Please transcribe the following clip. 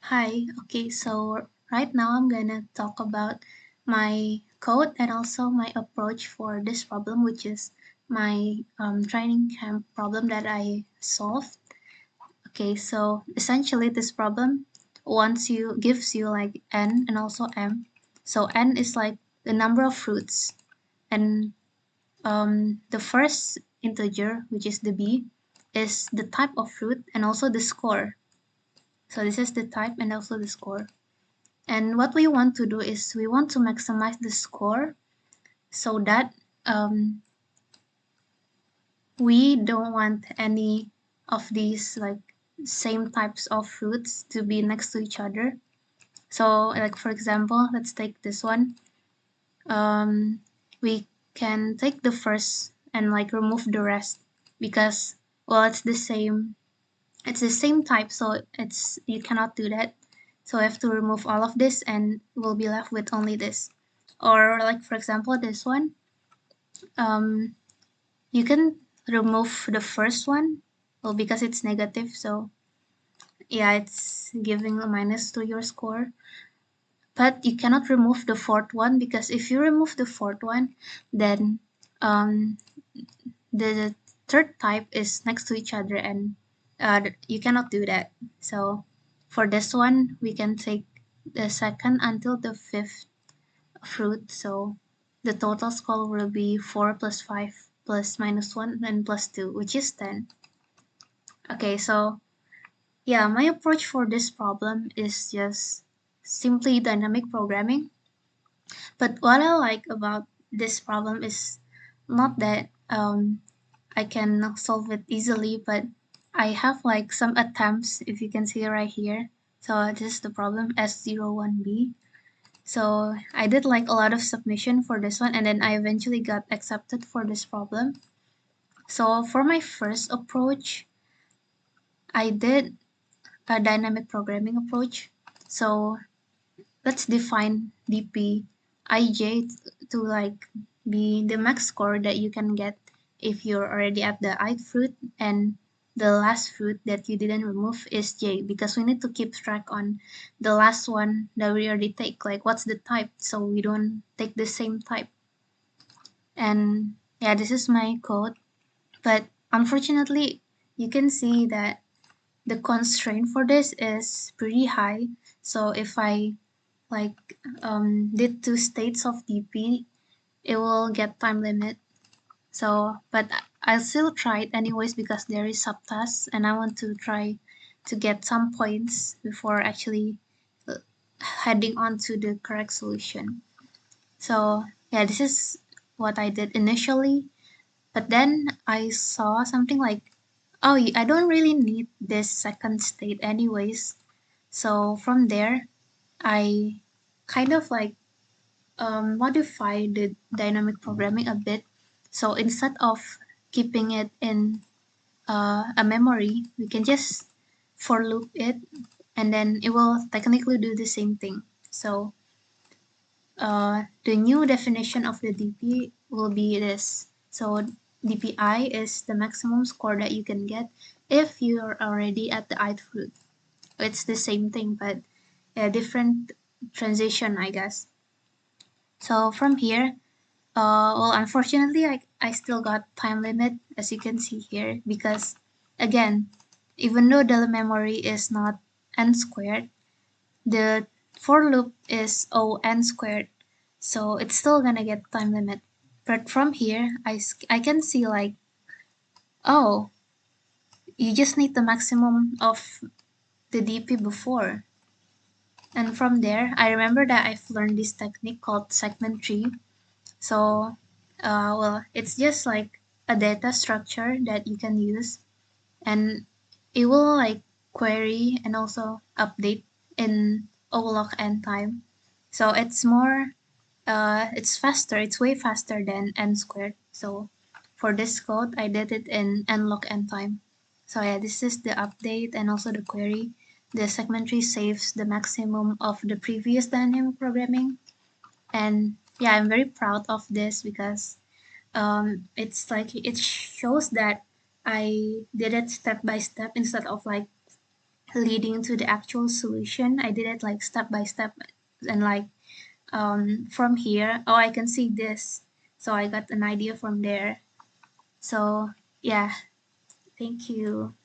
Hi, okay, so right now I'm gonna talk about my code and also my approach for this problem, which is my training camp problem that I solved. Okay, so essentially this problem gives you like n and also m. So n is like the number of fruits, and the first integer, which is the b, is the type of fruit and also the score. So this is the type and also the score. And what we want to do is we want to maximize the score so that um, we don't want any of these like same types of fruits to be next to each other. So like for example, let's take this one. We can take the first and like remove the rest because well it's the same type, so it's you cannot do that. So I have to remove all of this and we'll be left with only this. Or like for example this one, um, you can remove the first one, well because it's negative, so yeah, it's giving a minus to your score. But you cannot remove the fourth one because if you remove the fourth one, then um, the third type is next to each other and you cannot do that. So for this one, we can take the second until the fifth fruit. So the total score will be 4 plus 5 plus minus 1 and plus 2, which is 10. Okay, so yeah, my approach for this problem is just simply dynamic programming. But what I like about this problem is not that I can solve it easily, but I have like some attempts, if you can see right here. So this is the problem S01B. So I did like a lot of submission for this one, and then I eventually got accepted for this problem. So for my first approach, I did a dynamic programming approach. So let's define dp ij to like be the max score that you can get if you're already at the ith fruit, and the last fruit that you didn't remove is j, because we need to keep track on the last one that we already take, like what's the type, so we don't take the same type. And yeah, this is my code, but unfortunately you can see that the constraint for this is pretty high. So if I like did two states of DP, it will get time limit. So, but I'll still try it anyways because there is subtasks and I want to try to get some points before actually uh, heading on to the correct solution. So yeah, this is what I did initially, but then I saw something like, oh, I don't really need this second state anyways. So from there, I kind of like modify the dynamic programming a bit. So instead of keeping it in a memory, we can just for loop it, and then it will technically do the same thing. So the new definition of the DP will be this. So DPI is the maximum score that you can get if you're already at the ith fruit. It's the same thing, but a different transition, I guess. So from here, well, unfortunately, I still got time limit, as you can see here, because again, even though the memory is not n squared, the for loop is O n squared, so it's still gonna get time limit. But from here, I can see like, oh, you just need the maximum of the DP before. And from there, I remember that I've learned this technique called segment tree. So, well, it's just like a data structure that you can use, and it will like query and also update in O n time. So it's more, it's faster. It's way faster than n squared. So for this code, I did it in n log n time. So yeah, this is the update and also the query. The segment tree saves the maximum of the previous dynamic programming, and yeah, I'm very proud of this because it's like it shows that I did it step by step instead of like leading to the actual solution. I did it like step by step, and like from here, oh, I can see this. So I got an idea from there. So yeah, thank you.